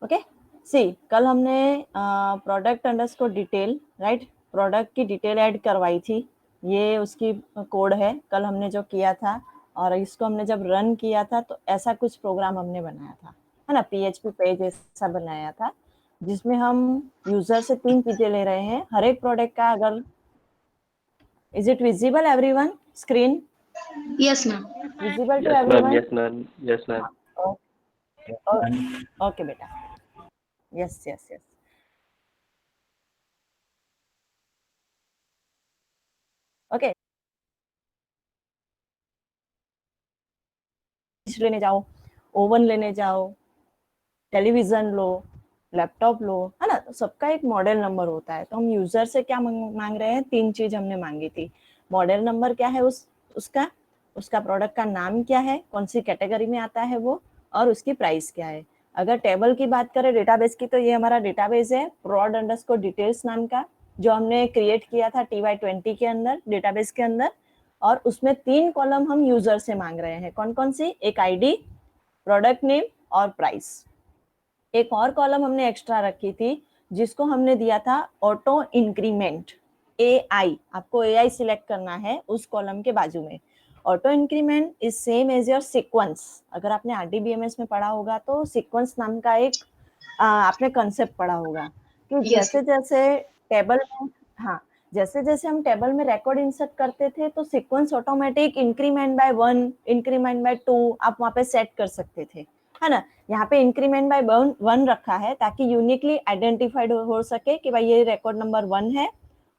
Okay सी कल हमने product underscore detail right product की डिटेल ऐड करवाई थी, ये उसकी कोड है कल हमने जो किया था, और इसको हमने जब रन किया था तो ऐसा कुछ प्रोग्राम हमने बनाया था, है ना, पीएचपी पेज ऐसा बनाया था जिसमें हम यूजर से 3 चीजें ले रहे हैं हर एक प्रोडक्ट का। अगर is it visible everyone screen? Yes ma'am. Visible to Yes, ma'am. Everyone? Yes, ma'am. Yes, ma'am. Okay बेटा, यस यस यस। ओके लेने जाओ, ओवन लेने जाओ, टेलीविजन लो, लैपटॉप लो, है ना, तो सबका एक मॉडल नंबर होता है। तो हम यूजर से क्या मांग रहे हैं, 3 चीज हमने मांगी थी। मॉडल नंबर क्या है उसका प्रोडक्ट का नाम क्या है, कौन सी कैटेगरी में आता है वो, और उसकी प्राइस क्या है। अगर टेबल की बात करें डेटाबेस की, तो ये हमारा डेटाबेस है prod अंडरस्कोर डिटेल्स नाम का, जो हमने क्रिएट किया था TY20 के अंदर, डेटाबेस के अंदर। और उसमें 3 कॉलम हम यूजर से मांग रहे हैं। कौन कौन सी? एक आईडी, प्रोडक्ट नेम और प्राइस। एक और कॉलम हमने एक्स्ट्रा रखी थी जिसको हमने दिया था ऑटो इंक्रीमेंट, AI। आपको AI सिलेक्ट करना है उस कॉलम के बाजू में। Auto increment is same as your sequence. अगर आपने RDBMS में पढ़ा होगा तो सीक्वेंस नाम का एक आपने कंसेप्ट पढ़ा होगा कि जैसे जैसे टेबल में, हाँ, जैसे जैसे हम टेबल में रिकॉर्ड इंसर्ट करते थे तो sequence automatic increment by 1, increment by 2 आप वहां पे सेट कर सकते थे, है ना। यहाँ पे इंक्रीमेंट बाय 1 रखा है ताकि यूनिकली आइडेंटिफाइड हो सके कि भाई ये रिकॉर्ड नंबर 1 है,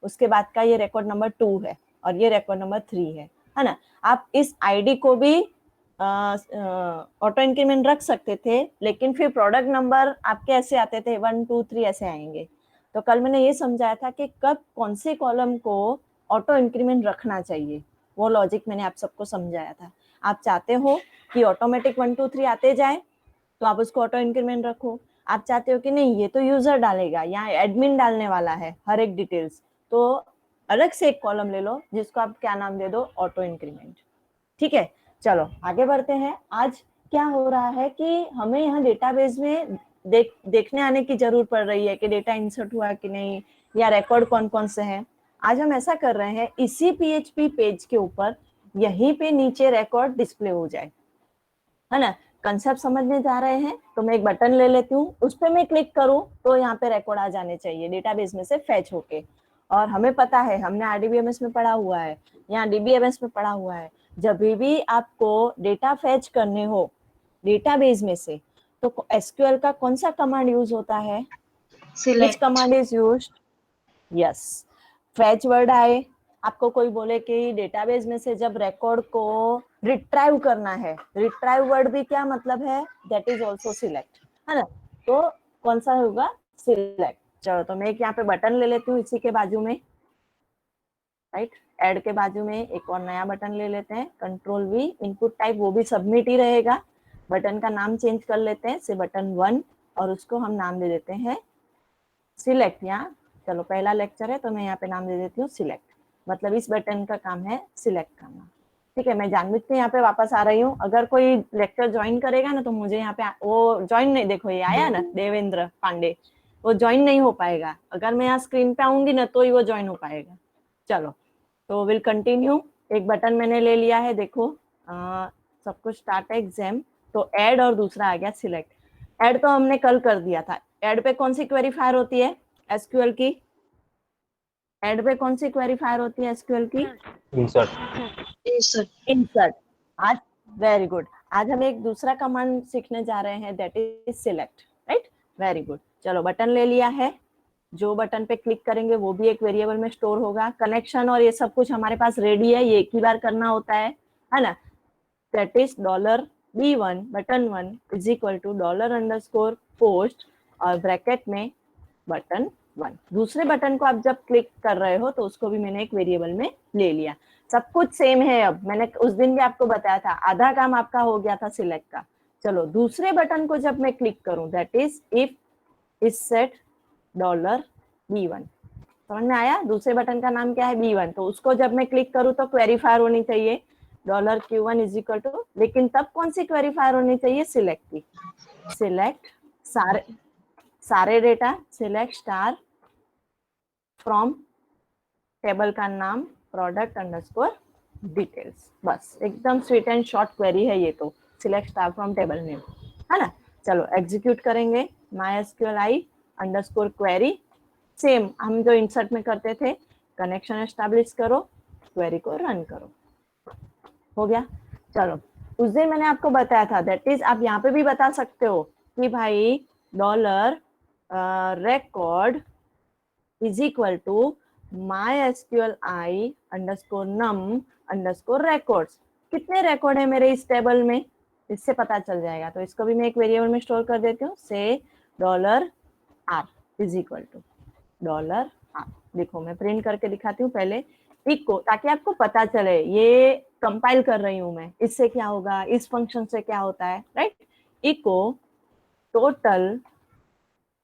उसके बाद का ये रिकॉर्ड नंबर 2 है और ये रिकॉर्ड नंबर 3 है ना। आप इस आईडी को भी ऑटो इंक्रीमेंट रख सकते थे, लेकिन फिर प्रोडक्ट नंबर आपके ऐसे आते थे 1 2 3 ऐसे आएंगे। तो कल मैंने ये समझाया था कि कब कौन से कॉलम को ऑटो इंक्रीमेंट रखना चाहिए, वो लॉजिक मैंने आप सबको समझाया था। आप चाहते हो कि ऑटोमेटिक 1 2 3 आते जाए तो आप उसको ऑटो इंक्रीमेंट रखो। आप चाहते हो कि नहीं ये तो यूजर डालेगा, यहाँ एडमिन डालने वाला है हर एक डिटेल्स, तो अलग से एक कॉलम ले लो जिसको आप क्या नाम दे दो, ऑटो इंक्रीमेंट। ठीक है, चलो आगे बढ़ते हैं। आज क्या हो रहा है कि हमें यहाँ डेटाबेस में देखने आने की जरूरत पड़ रही है कि डेटा इंसर्ट हुआ कि नहीं, या रिकॉर्ड कौन कौन से हैं। आज हम ऐसा कर रहे हैं, इसी PHP पेज के ऊपर यहीं पे नीचे रिकॉर्ड डिस्प्ले हो जाए, है ना। कंसेप्ट समझने जा रहे हैं तो मैं एक बटन ले लेती हूँ, उस पर मैं क्लिक करूँ तो यहाँ पे रिकॉर्ड आ जाने चाहिए डेटाबेस में से फैच होके। और हमें पता है, हमने RDBMS में पढ़ा हुआ है, यहाँ DBMS में पढ़ा हुआ है, जब भी आपको डेटा फैच करने हो डेटाबेस में से तो SQL का कौन सा कमांड यूज होता है? विच command is used? Yes, fetch word आए, आपको कोई बोले कि डेटाबेस में से जब रिकॉर्ड को रिट्राइव करना है, रिट्राइव वर्ड भी क्या मतलब है, दैट इज आल्सो सिलेक्ट, है ना। तो कौन सा होगा? सिलेक्ट। चलो तो मैं एक यहाँ पे बटन ले लेती हूँ इसी के बाजू में, राइट, ऐड के बाजू में एक और नया बटन ले लेते हैं, Ctrl+V, इनपुट टाइप वो भी सबमिट ही रहेगा। बटन का नाम चेंज कर लेते हैं से बटन 1, और उसको हम नाम दे देते हैं सिलेक्ट। यहाँ चलो पहला लेक्चर है तो मैं यहाँ पे नाम दे देती हूँ सिलेक्ट, मतलब इस बटन का काम है सिलेक्ट करना। ठीक है, मैं जानबूझ के यहाँ पे वापस आ रही हूँ। अगर कोई लेक्चर ज्वाइन करेगा ना तो मुझे यहाँ पे वो ज्वाइन नहीं, देखो ये आया ना देवेंद्र पांडे, वो ज्वाइन नहीं हो पाएगा। अगर मैं यहाँ स्क्रीन पे आऊंगी ना तो ही वो ज्वाइन हो पाएगा। चलो तो विल कंटिन्यू। एक बटन मैंने ले लिया है, देखो सब कुछ स्टार्ट है एग्जाम, तो ऐड और दूसरा आ गया सिलेक्ट। ऐड तो हमने कल कर दिया था। ऐड पे कौन सी क्वेरी फायर होती है SQL की? ऐड पे कौन सी क्वेरी फायर होती है SQL की? इंसर्ट। आज वेरी गुड, आज हम एक दूसरा कमांड सीखने जा रहे हैं, that is select, right, very good. चलो बटन ले लिया है, जो बटन पे क्लिक करेंगे वो भी एक वेरिएबल में स्टोर होगा। कनेक्शन और ये सब कुछ हमारे पास रेडी है, ये एक ही बार करना होता है ना। That is $B1 button 1 is equal to $_post और ब्रैकेट में बटन 1। दूसरे बटन को आप जब क्लिक कर रहे हो तो उसको भी मैंने एक वेरिएबल में ले लिया। सब कुछ सेम है। अब मैंने उस दिन भी आपको बताया था, आधा काम आपका हो गया था सिलेक्ट का। चलो दूसरे बटन को जब मैं क्लिक करूं, that is if is set $B1, समझ में आया? दूसरे बटन का नाम क्या है? B1। तो उसको जब मैं क्लिक करूं तो क्वेरी फायर होनी चाहिए $Q1 इज इक्वल टू, लेकिन तब कौन सी क्वेरी फायर होनी चाहिए? सिलेक्ट की। सिलेक्ट सारे, सारे data select star from table का नाम प्रोडक्ट अंडरस्कोर डिटेल्स। बस एकदम स्वीट एंड शॉर्ट क्वेरी है ये तो, select star from table name, है ना। चलो एग्जीक्यूट करेंगे MySQLi अंडरस्कोर क्वेरी, सेम हम जो इंसर्ट में करते थे, कनेक्शन एस्टैब्लिश करो, क्वेरी को रन करो, हो गया। चलो उस दिन मैंने आपको बताया था, दैट इज आप यहाँ पे भी बता सकते हो कि भाई dollar record is equal to MySQLi underscore num underscore records। कितने रिकॉर्ड है मेरे इस टेबल में, इससे पता चल जाएगा। तो इसको भी मैं एक वेरिएबल में स्टोर कर देती हूँ, से $r is equal to $r। देखो मैं प्रिंट करके दिखाती हूँ पहले इको, ताकि आपको पता चले ये कंपाइल कर रही हूँ मैं, इससे क्या होगा, इस फंक्शन से क्या होता है, right. Echo total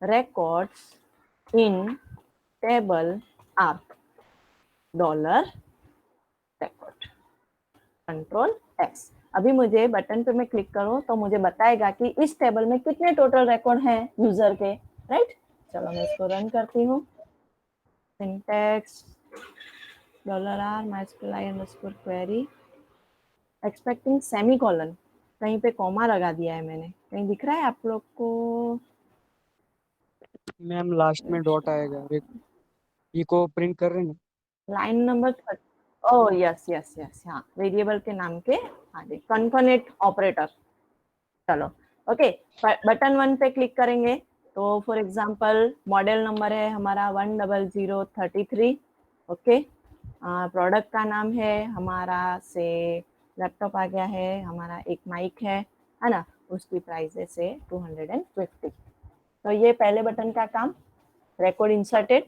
records in table are dollar record, control X. अभी मुझे बटन पे मैं क्लिक करूं तो मुझे बताएगा कि इस टेबल में कितने टोटल रिकॉर्ड हैं यूजर के, राइट। चलो मैं इसको रन करती हूँ, syntax $r MySQLi underscore query expecting semicolon, कहीं पे कॉमा लगा दिया है मैंने, कहीं दिख रहा है आप लोग को? मैम लास्ट में डॉट आएगा, ये को प्रिंट कर रहे हैं। लाइन नंबर, ओ यस यस यस, हाँ वेरिएबल के नाम के आगे कॉन्कनेट ऑपरेटर। चलो ओके, बटन 1 पे क्लिक करेंगे तो फॉर एग्जांपल मॉडल नंबर है हमारा 10033, ओके। प्रोडक्ट का नाम है हमारा, से लैपटॉप आ गया है, हमारा एक माइक है ना, उसकी प्राइस है से 250। तो ये पहले बटन का काम, record inserted,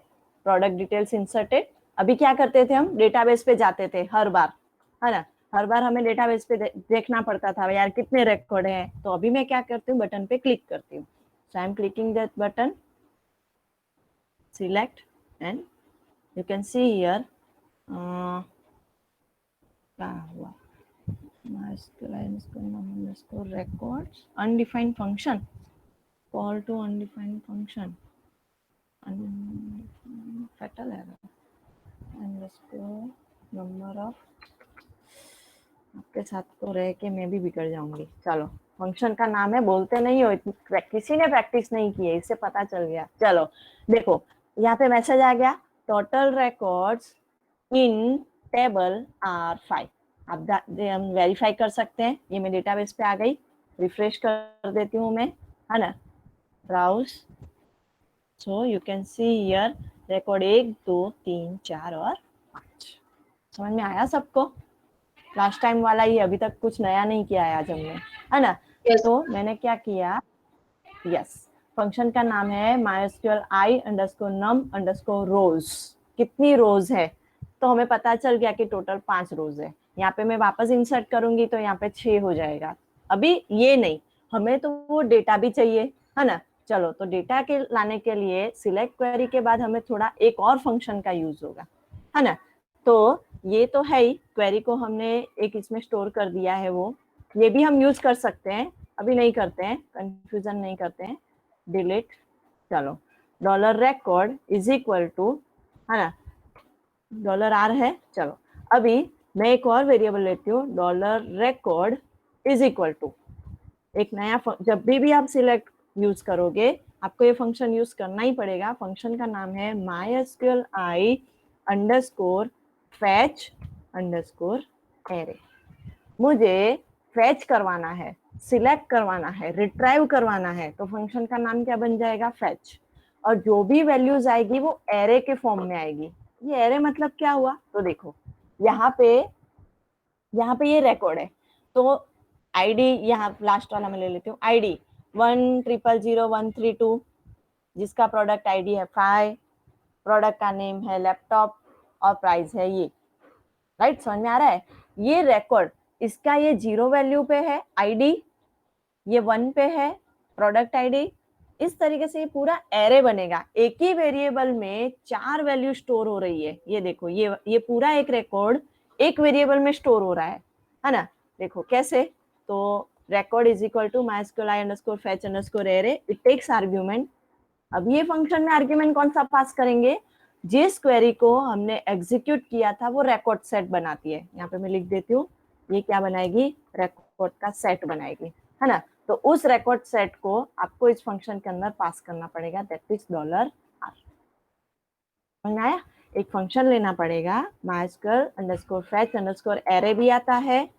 product details inserted. अभी क्या करते थे हम, डेटाबेस पे जाते थे हर बार, है ना, हर बार हमें डेटाबेस पे देखना पड़ता था यार कितने रिकॉर्ड हैं। तो अभी मैं क्या करती हूँ, बटन पे क्लिक करती हूँ, so I am clicking that button, select and you can see here क्या हुआ, records undefined function, call to undefined function, fatal error underscore number of. आपके साथ तो रह के मैं भी बिगड़ जाऊंगी। चलो फंक्शन का नाम है, बोलते नहीं हो, किसी ने प्रैक्टिस नहीं की है, इससे पता चल गया। चलो देखो यहाँ पे मैसेज आ गया, total records in table are 5। आप हम वेरीफाई कर सकते हैं, ये मैं डेटाबेस पे आ गई, रिफ्रेश कर देती हूँ मैं, है ना, browse, so you can see here record 1 2 3 4 और 5। समझ में आया सबको? लास्ट टाइम वाला ही, अभी तक कुछ नया नहीं किया है आज हमने, है ना। Yes. तो मैंने क्या किया, यस, फंक्शन का नाम है MySQLi underscore num underscore rows। कितनी रोज है, तो हमें पता चल गया कि टोटल 5 रोज है। यहाँ पे मैं वापस इंसर्ट करूंगी तो यहाँ पे 6 हो जाएगा। अभी ये नहीं, हमें तो वो डेटा भी चाहिए, है ना। चलो तो डेटा के लाने के लिए सिलेक्ट क्वेरी के बाद हमें थोड़ा एक और फंक्शन का यूज होगा, है ना। तो ये तो है ही, क्वेरी को हमने एक इसमें स्टोर कर दिया है, वो ये भी हम यूज कर सकते हैं, अभी नहीं करते हैं, कंफ्यूजन नहीं करते हैं, डिलीट। चलो $record इज इक्वल टू, है ना, $r है। चलो अभी मैं एक और वेरिएबल लेती हूँ, $record इज इक्वल टू एक नया, जब भी आप सिलेक्ट यूज करोगे आपको ये फंक्शन यूज करना ही पड़ेगा। फंक्शन का नाम है MySQLi underscore fetch underscore array। मुझे फैच करवाना है, सिलेक्ट करवाना है, रिट्राइव करवाना है, तो फंक्शन का नाम क्या बन जाएगा, फैच। और जो भी वैल्यूज आएगी वो एरे के फॉर्म में आएगी। ये एरे मतलब क्या हुआ, तो देखो यहाँ पे ये रिकॉर्ड है, तो आईडी यहाँ लास्ट वाला मैं ले लेती हूँ, आईडी 1000132, जिसका प्रोडक्ट आईडी है 5, प्रोडक्ट का नेम है लैपटॉप और प्राइस है ये, राइट। समझ में आ रहा है? ये रिकॉर्ड, इसका ये 0 वैल्यू पे है आईडी, ये 1 पे है प्रोडक्ट आईडी। इस तरीके से ये पूरा एरे बनेगा, एक ही वेरिएबल में 4 वैल्यू स्टोर हो रही है। ये देखो ये पूरा एक रिकॉर्ड एक वेरिएबल में स्टोर हो रहा है ना। देखो कैसे, तो record is equal to MySQLi underscore fetch underscore array, it takes argument अब ये फंक्शन में आर्ग्यूमेंट कौन सा पास करेंगे, जिस क्वेरी को हमने एग्जीक्यूट किया था वो रिकॉर्ड सेट बनाती है। यहाँ पे मैं लिख देती हूँ, ये क्या बनाएगी, रिकॉर्ड का सेट बनाएगी, है ना। तो उस रिकॉर्ड सेट को आपको इस फंक्शन के अंदर पास करना पड़ेगा, दैट इज $r। समझ में आया। एक फंक्शन लेना पड़ेगा, mysql_fetch_ array भी आता है,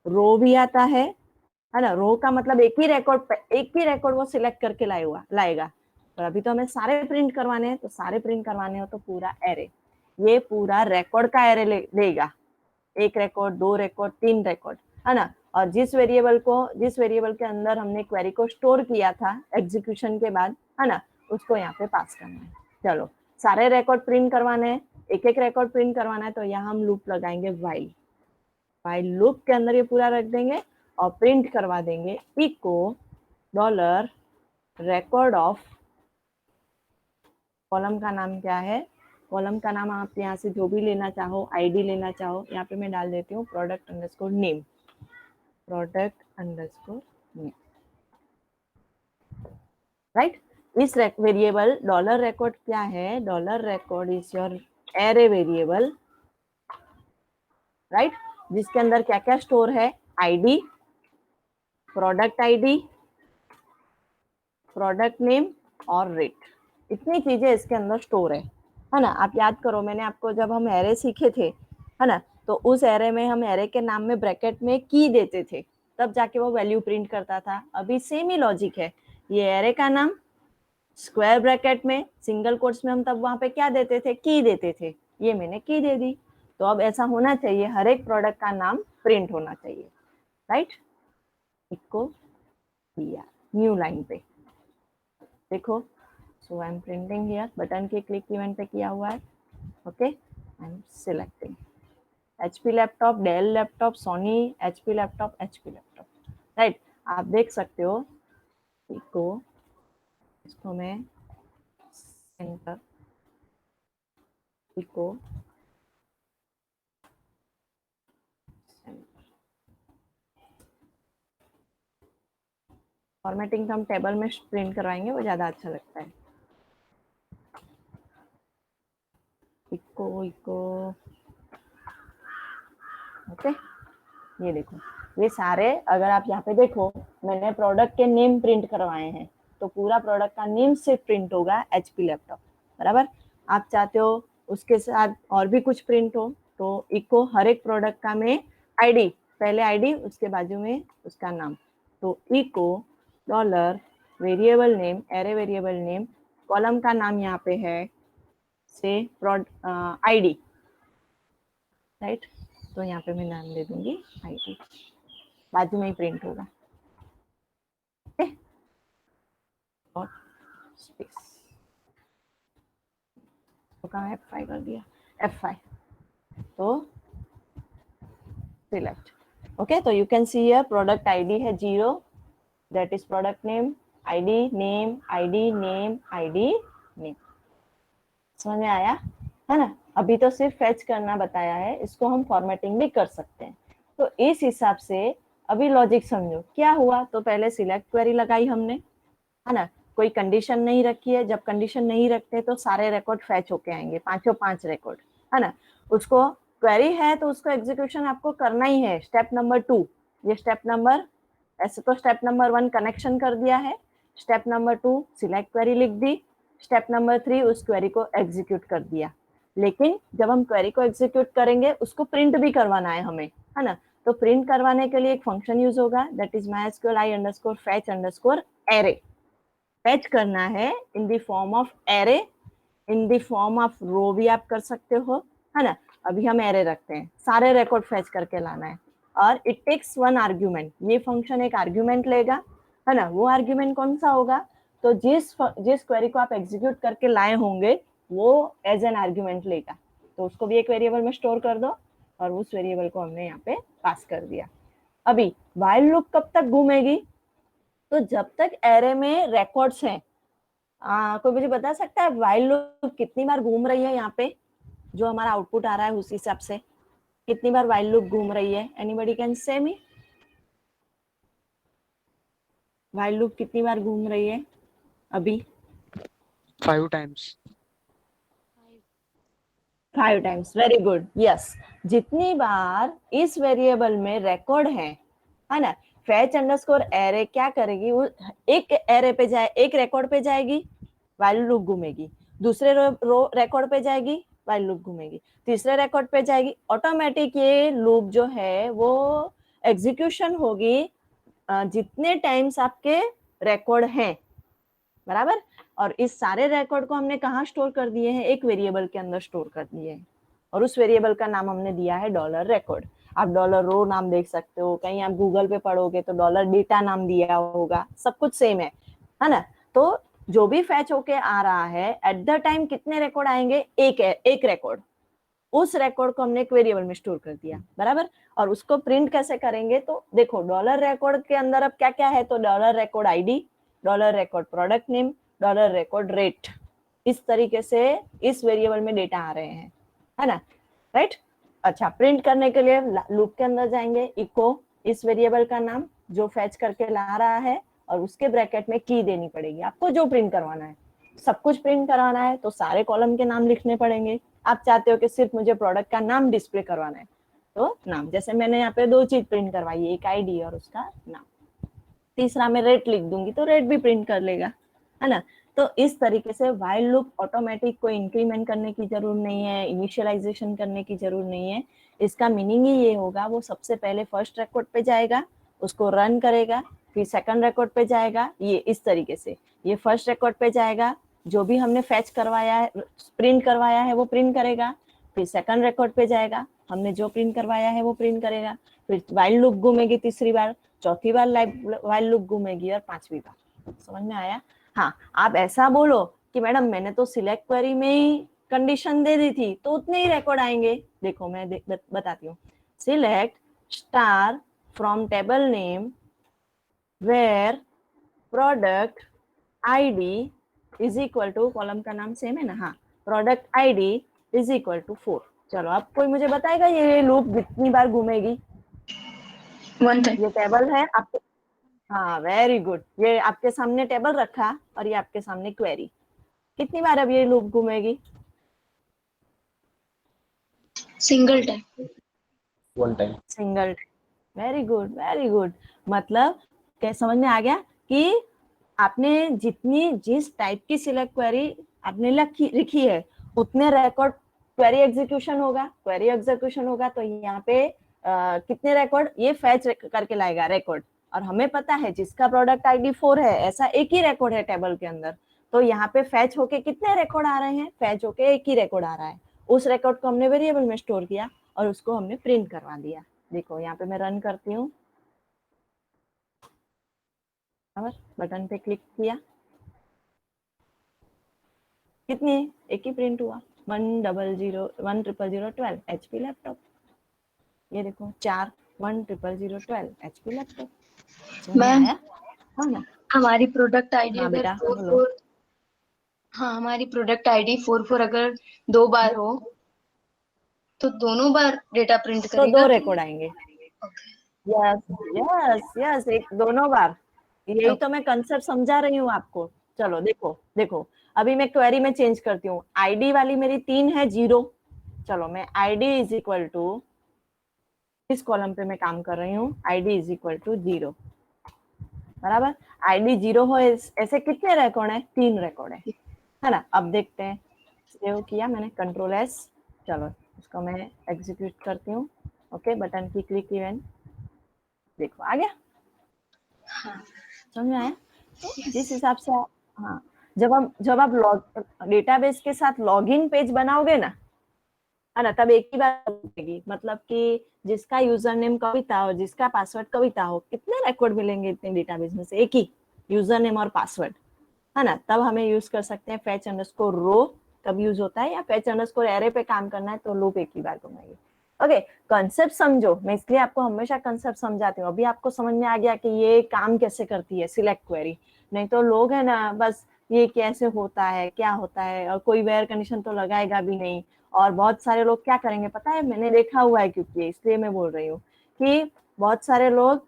रो भी आता है ना। रो का मतलब एक ही रिकॉर्ड वो सिलेक्ट करके लाएगा। पर अभी तो हमें सारे प्रिंट करवाने हैं, तो सारे प्रिंट करवाने हो तो पूरा एरे, ये पूरा रिकॉर्ड का एरे लेगा, 1 रिकॉर्ड, 2 रिकॉर्ड, 3 रिकॉर्ड, है ना। और जिस वेरिएबल के अंदर हमने क्वेरी को स्टोर किया था एग्जीक्यूशन के बाद, है ना, उसको यहाँ पे पास करना है। चलो, सारे रिकॉर्ड प्रिंट करवाने हैं, एक एक रिकॉर्ड प्रिंट करवाना है, तो यहाँ हम लूप लगाएंगे वाइल लूप के अंदर ये पूरा रख देंगे और प्रिंट करवा देंगे इको $record ऑफ, कॉलम का नाम क्या है, कॉलम का नाम आप यहाँ से जो भी लेना चाहो, आईडी लेना चाहो, यहाँ पे मैं डाल देती हूँ product_name, राइट। इस वेरिएबल $record क्या है, $record is your array variable, right, जिसके अंदर क्या क्या स्टोर है, ID, product ID, product name और रेट, इतनी चीजें इसके अंदर स्टोर है ना। आप याद करो, मैंने आपको जब हम एरे सीखे थे, है ना, तो उस एरे में हम एरे के नाम में ब्रैकेट में की देते थे, तब जाके वो वैल्यू प्रिंट करता था। अभी सेम ही लॉजिक है, ये एरे का नाम स्क्वायर ब्रैकेट में सिंगल कोट्स में हम तब वहां पे क्या देते थे, की देते थे, ये मैंने की दे दी। तो अब ऐसा होना चाहिए, हर एक प्रोडक्ट का नाम प्रिंट होना चाहिए, राइट। इसको किया न्यू लाइन पे देखो, so I am printing here, button के क्लिक इवेंट पे किया हुआ है, okay. I am selecting HP laptop, Dell laptop, Sony, HP laptop, right. आप देख सकते हो इसको मैं सेंटर इको फॉर्मेटिंग तो हम टेबल में प्रिंट करवाएंगे, वो ज्यादा अच्छा लगता है। इको ओके, ये देखो, ये सारे, अगर आप यहाँ पे देखो, मैंने प्रोडक्ट के नेम प्रिंट करवाए हैं, तो पूरा प्रोडक्ट का नेम से प्रिंट होगा HP लैपटॉप, बराबर। आप चाहते हो उसके साथ और भी कुछ प्रिंट हो, तो इको हर एक प्रोडक्ट का में आईडी, पहले आईडी, उसके बाजू में उसका नाम, तो echo $variable name, array variable name, column का नाम यहाँ पे है से आईडी, राइट। तो यहाँ पे मैं नाम दे दूंगी आईडी, बाजू में ही प्रिंट होगा, और स्पेस तो कहाँ F5 कर दिया, F5, तो सिलेक्ट, ओके। तो you can see here product ID है 0, that is product name, ID name, ID name, ID name. समझ में आया, है ना। अभी तो सिर्फ फेच करना बताया है, इसको हम फॉर्मेटिंग भी कर सकते हैं। तो इस हिसाब से अभी लॉजिक समझो क्या हुआ। तो पहले सिलेक्ट क्वेरी लगाई हमने, है ना, कोई कंडीशन नहीं रखी है, जब कंडीशन नहीं रखते तो सारे रिकॉर्ड फैच होके आएंगे, 5 रिकॉर्ड, है ना। उसको क्वेरी है तो उसको एग्जीक्यूशन आपको करना ही है, स्टेप नंबर 2, ये स्टेप नंबर, ऐसे तो स्टेप नंबर 1 कनेक्शन कर दिया है, स्टेप नंबर 2 सिलेक्ट क्वेरी लिख दी, स्टेप नंबर 3 उस क्वेरी को एग्जीक्यूट कर दिया। लेकिन जब हम क्वेरी को एग्जीक्यूट करेंगे उसको प्रिंट भी करवाना है हमें, है ना। तो प्रिंट करवाने के लिए एक फंक्शन यूज होगा, दैट इज mysqli_fetch_array। फैच करना है in the form of array, in the form of row भी आप कर सकते हो, है ना। अभी हम एरे रखते हैं, सारे रिकॉर्ड फैच करके लाना है, और इट टेक्स 1 आर्ग्यूमेंट, ये फंक्शन एक आर्ग्यूमेंट लेगा, है ना। वो आर्ग्यूमेंट कौन सा होगा, तो जिस क्वेरी को आप एग्जीक्यूट करके लाए होंगे वो एज एन आर्ग्यूमेंट लेगा, तो उसको भी एक वेरिएबल में स्टोर कर दो, और उस वेरिएबल को हमने यहाँ पे पास कर दिया। अभी व्हाइल लूप कब तक घूमेगी, तो जब तक एरे में रिकॉर्ड्स हैं। कोई मुझे बता सकता है व्हाइल लूप कितनी बार घूम रही है, यहाँ पे जो हमारा आउटपुट आ रहा है उस हिसाब से कितनी बार व्हाइल लूप घूम रही है, anybody can say me, while loop कितनी बार घूम रही है अभी। 5 times. 5 times, very good, yes. जितनी बार इस वेरिएबल में रिकॉर्ड है ना, फैच अंडरस्कोर एरे क्या करेगी, वो एक एरे पे जाए, एक रिकॉर्ड पे जाएगी, व्हाइल लूप घूमेगी, दूसरे रो रिकॉर्ड पे जाएगी, व्हाइल लूप घूमेगी, तीसरे रिकॉर्ड पे जाएगी, ऑटोमेटिक ये लूप जो है वो एग्जीक्यूशन होगी जितने टाइम्स आपके रिकॉर्ड हैं, बराबर। और इस सारे रिकॉर्ड को हमने कहाँ स्टोर कर दिए हैं, एक वेरिएबल के अंदर स्टोर कर दिए हैं, और उस वेरिएबल का नाम हमने दिया है डॉलर रिकॉर्ड। आप डॉलर रो नाम देख सकते हो, कहीं आप गूगल पे पढ़ोगे तो डॉलर डेटा नाम दिया होगा, सब कुछ सेम है ना। तो जो भी फैच होके आ रहा है एट द टाइम कितने रिकॉर्ड आएंगे, एक रिकॉर्ड, उस रिकॉर्ड को हमने एक वेरिएबल में स्टोर कर दिया, बराबर। और उसको प्रिंट कैसे करेंगे, तो देखो डॉलर रिकॉर्ड के अंदर अब क्या क्या है, तो dollar record ID, dollar record product name, dollar record rate, इस तरीके से इस वेरिएबल में डेटा आ रहे हैं, है ना, राइट। अच्छा, प्रिंट करने के लिए लूप के अंदर जाएंगे, इको इस वेरिएबल का नाम जो फैच करके ला रहा है, और उसके ब्रैकेट में की देनी पड़ेगी आपको, जो प्रिंट करवाना है, सब कुछ प्रिंट कराना है तो सारे कॉलम के नाम लिखने पड़ेंगे। आप चाहते हो कि सिर्फ मुझे प्रोडक्ट का नाम डिस्प्ले करवाना है तो नाम, जैसे मैंने यहाँ पे 2 चीज प्रिंट करवाई, एक आईडी और उसका नाम, तीसरा मैं रेट लिख दूंगी तो रेट भी प्रिंट कर लेगा, है ना। तो इस तरीके से व्हाइल लूप ऑटोमेटिक कोई इंक्रीमेंट करने की जरूरत नहीं है, इनिशियलाइजेशन करने की जरूरत नहीं है। इसका मीनिंग ही ये होगा, वो सबसे पहले फर्स्ट रिकॉर्ड पे जाएगा, उसको रन करेगा, फिर सेकंड रिकॉर्ड पे जाएगा, ये इस तरीके से, ये फर्स्ट रिकॉर्ड पे जाएगा, जो भी हमने फैच करवाया है, प्रिंट करवाया है वो प्रिंट करेगा, फिर सेकंड रिकॉर्ड पे जाएगा, हमने जो प्रिंट करवाया है वो प्रिंट करेगा, फिर व्हाइल लूप घूमेगी तीसरी बार, चौथी बार व्हाइल लूप घूमेगी, और पांचवी बार। समझ में आया? हाँ, आप ऐसा बोलो कि मैडम मैंने तो सिलेक्ट क्वेरी में ही कंडीशन दे दी थी तो उतने ही रिकॉर्ड आएंगे। देखो मैं बताती हूँ, select star from table name where product ID is equal to, column का नाम सेम है ना, हाँ, product ID is equal to 4। चलो अब कोई मुझे बताएगा ये लूप कितनी बार घूमेगी? 1 टाइम। ये टेबल है आपके, हाँ वेरी गुड, ये आपके सामने टेबल रखा और ये आपके सामने क्वेरी, कितनी बार अब ये लूप घूमेगी? Single time. 1 time. Single. Very good, very good. मतलब क्या समझ में आ गया कि आपने जिस टाइप की सिलेक्ट क्वेरी आपने लिखी है उतने रिकॉर्ड क्वेरी एग्जीक्यूशन होगा, क्वेरी एग्जीक्यूशन होगा तो यहाँ पे कितने रिकॉर्ड ये फैच करके लाएगा रिकॉर्ड, और हमें पता है जिसका प्रोडक्ट आईडी 4 है ऐसा एक ही रिकॉर्ड है टेबल के अंदर, तो यहाँ पे फैच होके कितने रिकॉर्ड आ रहे हैं, फैच होके एक ही रिकॉर्ड आ रहा है, उस रिकॉर्ड को हमने वेरिएबल में स्टोर किया और उसको हमने प्रिंट करवा दिया। देखो यहाँ पे मैं रन करती हूँ, बटन पे क्लिक किया, कितने, एक ही प्रिंट हुआ, 100010012 HP लैपटॉप। ये देखो 4 1000012 HP लैपटॉप। समझ में मैम आया? हाँ ना, हमारी प्रोडक्ट आईडी हाँ अगर बेटा 4 बोलो। 4, हाँ हमारी प्रोडक्ट आईडी 4 4 अगर 2 बार हो तो दोनों बार डेटा प्रिंट तो करेगा 2 कि? रिकॉर्ड आएंगे। ओके यस यस यस, एक दोनों बार, यही तो मैं कंसेप्ट समझा रही हूँ आपको। चलो देखो देखो, अभी मैं क्वेरी में चेंज करती हूँ, आईडी वाली मेरी 3 है 0, चलो मैं आईडी इज इक्वल टू, इस कॉलम पे मैं काम कर रही हूँ, आईडी इज इक्वल टू 0, बराबर। आईडी 0 हो ऐसे कितने रिकॉर्ड है, 3 रिकॉर्ड है ना। अब देखते हैं, सेव किया मैंने, कंट्रोल एस, चलो इसको मैं एग्जीक्यूट करती हूँ, ओके, बटन की क्लिक इवेंट, देखो आ गया, हाँ समझ में आया? तो जिस यस हिसाब से हाँ, जब आप डेटाबेस के साथ लॉगिन पेज बनाओगे ना, है ना, तब एक ही बात मिलेगी, मतलब कि जिसका यूजर नेम कविता हो, जिसका पासवर्ड कविता हो, कितने रिकॉर्ड मिलेंगे इतने डेटाबेस में से, एक ही यूजर नेम और पासवर्ड, है ना। तब हमें यूज कर सकते हैं फैच अंडरस्कोर रो, तब यूज होता है, या फैच अंडरस्कोर एरे पे काम करना है तो लूप एक ही बार घुमाएगी। ओके, कंसेप्ट समझो, मैं इसलिए आपको हमेशा कंसेप्ट समझाती हूँ। अभी आपको समझ में आ गया कि ये काम कैसे करती है सिलेक्ट क्वेरी, नहीं तो लोग है ना बस ये कैसे होता है क्या होता है, और कोई वेयर कंडीशन तो लगाएगा भी नहीं। और बहुत सारे लोग क्या करेंगे पता है, मैंने देखा हुआ है, क्योंकि इसलिए मैं बोल रही हूँ कि बहुत सारे लोग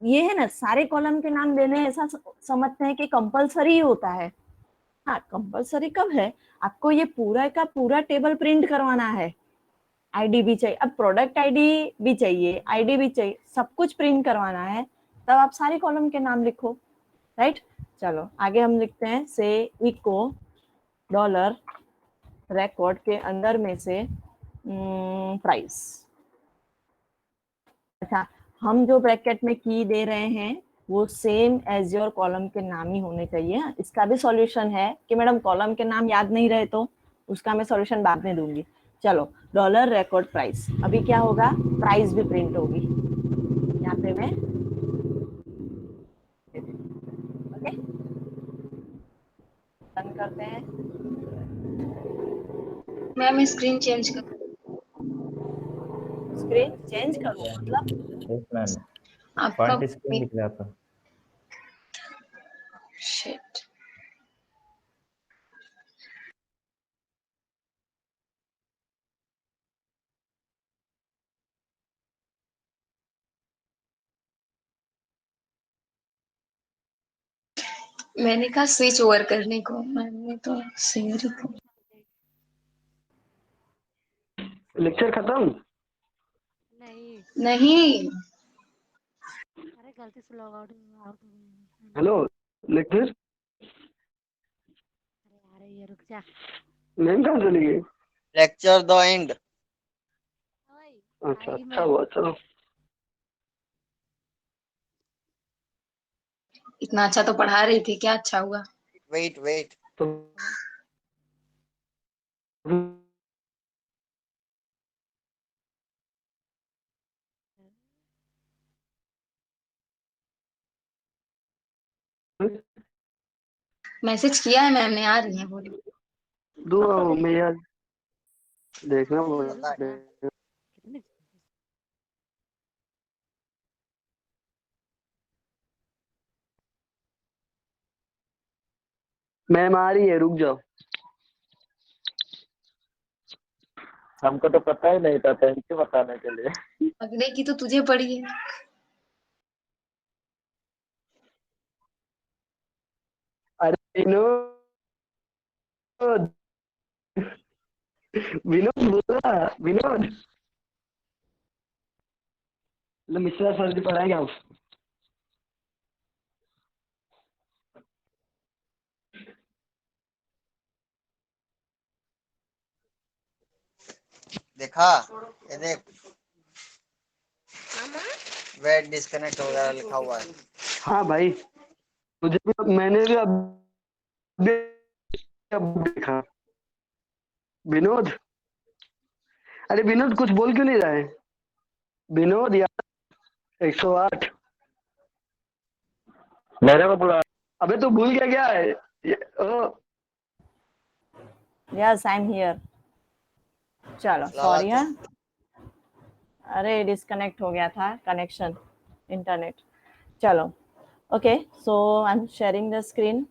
ये है ना सारे कॉलम के नाम देने ऐसा समझते हैं कि कंपलसरी होता है हाँ, कंपलसरी कब है, आपको ये पूरा का पूरा टेबल प्रिंट करवाना है, आईडी भी चाहिए, अब प्रोडक्ट आईडी भी चाहिए, आईडी भी चाहिए, सब कुछ प्रिंट करवाना है, तब आप सारे कॉलम के नाम लिखो, राइट। चलो आगे हम लिखते हैं, से इको डॉलर रिकॉर्ड के अंदर में से प्राइस। अच्छा, हम जो ब्रैकेट में की दे रहे हैं वो सेम एज योर कॉलम के नाम ही होने चाहिए। इसका भी सॉल्यूशन है कि मैडम कॉलम के नाम याद नहीं रहे तो उसका मैं सॉल्यूशन बाद में दूंगी। चलो, डॉलर रिकॉर्ड प्राइस, अभी क्या होगा, प्राइस भी प्रिंट होगी यहाँ पे मैं, ओके रन करते हैं। मैम स्क्रीन चेंज कर, स्क्रीन चेंज करो मतलब यस मैम, आपका फॉन्ट स्क्रीन दिख रहा है आपका। शिट, मैंने कहा स्विच ओवर करने को, मैंने तो शेयर ही कर। लेक्चर खत्म? नहीं, नहीं, अरे गलती से लॉग आउट आउट हो गई। Hello lecture? अरे यार ये रुक जा। मैम कहाँ चली गई? Lecture the end. ओए, अच्छा आई अच्छा मैं हुआ, चलो। इतना अच्छा तो पढ़ा रही थी, क्या अच्छा हुआ। वेट वेट, तो मैसेज किया है मैम ने, आ रही है बोली। दो मैं यार देखना अरे पड़ेगा। रुक जा। कितने मैम आ रही है, रुक जाओ। हमको तो पता ही नहीं था, थैंक यू बताने के लिए। अगले की तो तुझे पड़ी है। अरे विनोद, विनोद बोल रहा, विनोद। मिश्रा सर जी पढ़ाएंगे आप? देखा, ये देख, वेट डिस्कनेक्ट हो गया लिखा हुआ है। हाँ भाई, मुझे भी, मैंने भी अब देखा। विनोद, अरे विनोद कुछ बोल क्यों नहीं रहा है? विनोद यार, 108। मेरे को बुला। अबे तो भूल गया क्या है? ओ, यस आई एम हियर। चलो सॉरी हाँ, अरे डिस्कनेक्ट हो गया था कनेक्शन, इंटरनेट। चलो okay, so I am sharing the screen.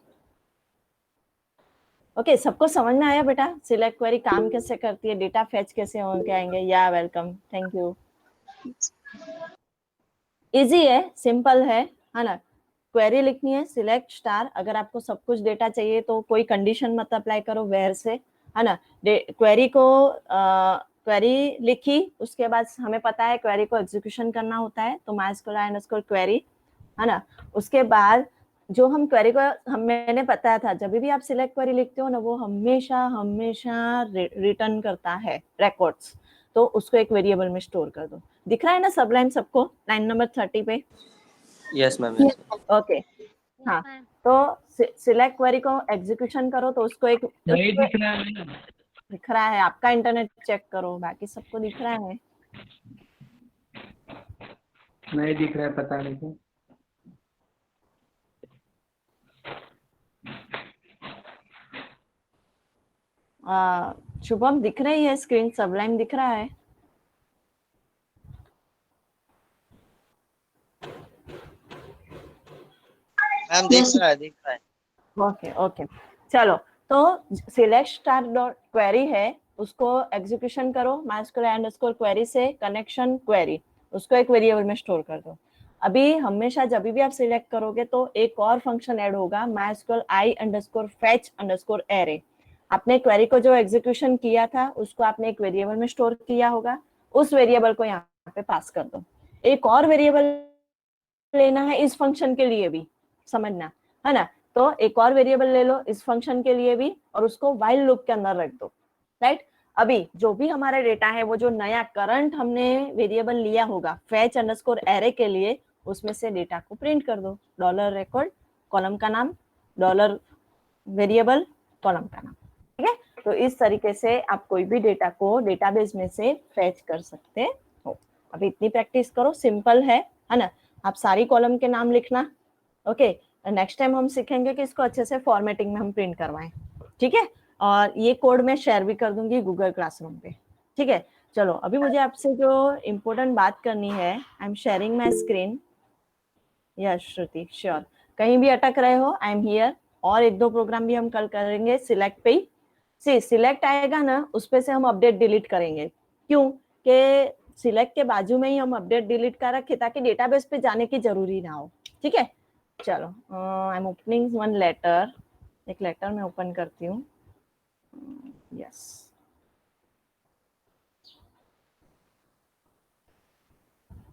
Okay, सबको समझ में आया बेटा, सिलेक्ट क्वेरी काम कैसे करती है, डेटा फेच कैसे होके आएंगे? या वेलकम, थैंक यू। इजी है, सिंपल है ना। क्वेरी लिखनी है, सिलेक्ट स्टार, अगर आपको सब कुछ डेटा चाहिए तो कोई कंडीशन मत अप्लाई करो वेयर से, है ना। क्वेरी को क्वेरी लिखी, उसके बाद हमें पता है क्वेरी को एग्जीक्यूशन करना होता है, तो MySQL क्वेरी, है ना। उसके बाद जो हम क्वेरी को मैंने बताया था, जब भी आप सिलेक्ट क्वेरी लिखते हो ना, वो हमेशा हमेशा रिटर्न करता है रिकॉर्ड्स, तो उसको एक वेरिएबल में स्टोर कर दो। दिख रहा है ना सबलाइन सबको, लाइन नंबर 30 पे? यस मैम, ओके हाँ, तो सिलेक्ट क्वेरी को एग्जीक्यूशन करो तो उसको एक नहीं दिख रहा है। दिख रहा है, आपका इंटरनेट चेक करो, बाकी सबको दिख रहा है। नहीं दिख रहा है, पता नहीं क्यों। शुभम दिख रही है स्क्रीन, सबलाइन दिख रहा है? मैम दिख रहा है, दिख रहा है। ओके ओके, चलो तो सिलेक्ट स्टार डॉट क्वेरी है, उसको एग्जीक्यूशन करो MySQL_query से कनेक्शन क्वेरी, उसको एक वेरिएबल में स्टोर कर दो। अभी हमेशा जब भी आप सिलेक्ट करोगे तो एक और फंक्शन ऐड होगा, MySQL i_fetch_array। आपने क्वेरी को जो एग्जीक्यूशन किया था उसको आपने एक वेरिएबल में स्टोर किया होगा, उस वेरिएबल को यहाँ पे पास कर दो। एक और वेरिएबल लेना है इस फंक्शन के लिए भी, समझना है ना, तो एक और वेरिएबल ले लो इस फंक्शन के लिए भी और उसको व्हाइल लूप के अंदर रख दो, राइट। अभी जो भी हमारा डेटा है वो जो नया करंट हमने वेरिएबल लिया होगा fetch_array के लिए, उसमें से डेटा को प्रिंट कर दो। $record कॉलम का नाम, $वेरिएबल कॉलम का नाम, ठीक है। तो इस तरीके से आप कोई भी डेटा को डेटाबेस में से फेच कर सकते हो। अभी इतनी प्रैक्टिस करो, सिंपल है ना। आप सारी कॉलम के नाम लिखना, ओके। नेक्स्ट टाइम हम सीखेंगे कि इसको अच्छे से फॉर्मेटिंग में हम प्रिंट करवाएं, ठीक है। और ये कोड मैं शेयर भी कर दूंगी गूगल क्लासरूम पे, ठीक है। चलो अभी मुझे आपसे जो इम्पोर्टेंट बात करनी है, I am sharing my screen. Yes Shruti, sure. कहीं भी अटक रहे हो, आई एम हियर। और एक दो प्रोग्राम भी हम कल करेंगे सिलेक्ट पे ही। सिलेक्ट आएगा ना, उस पे से हम अपडेट डिलीट करेंगे। क्यों कि सिलेक्ट के बाजू में ही हम अपडेट डिलीट कर रखे ताकि डेटाबेस पे जाने की जरूरी ना हो, ठीक है। चलो I am opening one letter, एक लेटर मैं ओपन करती हूँ। यस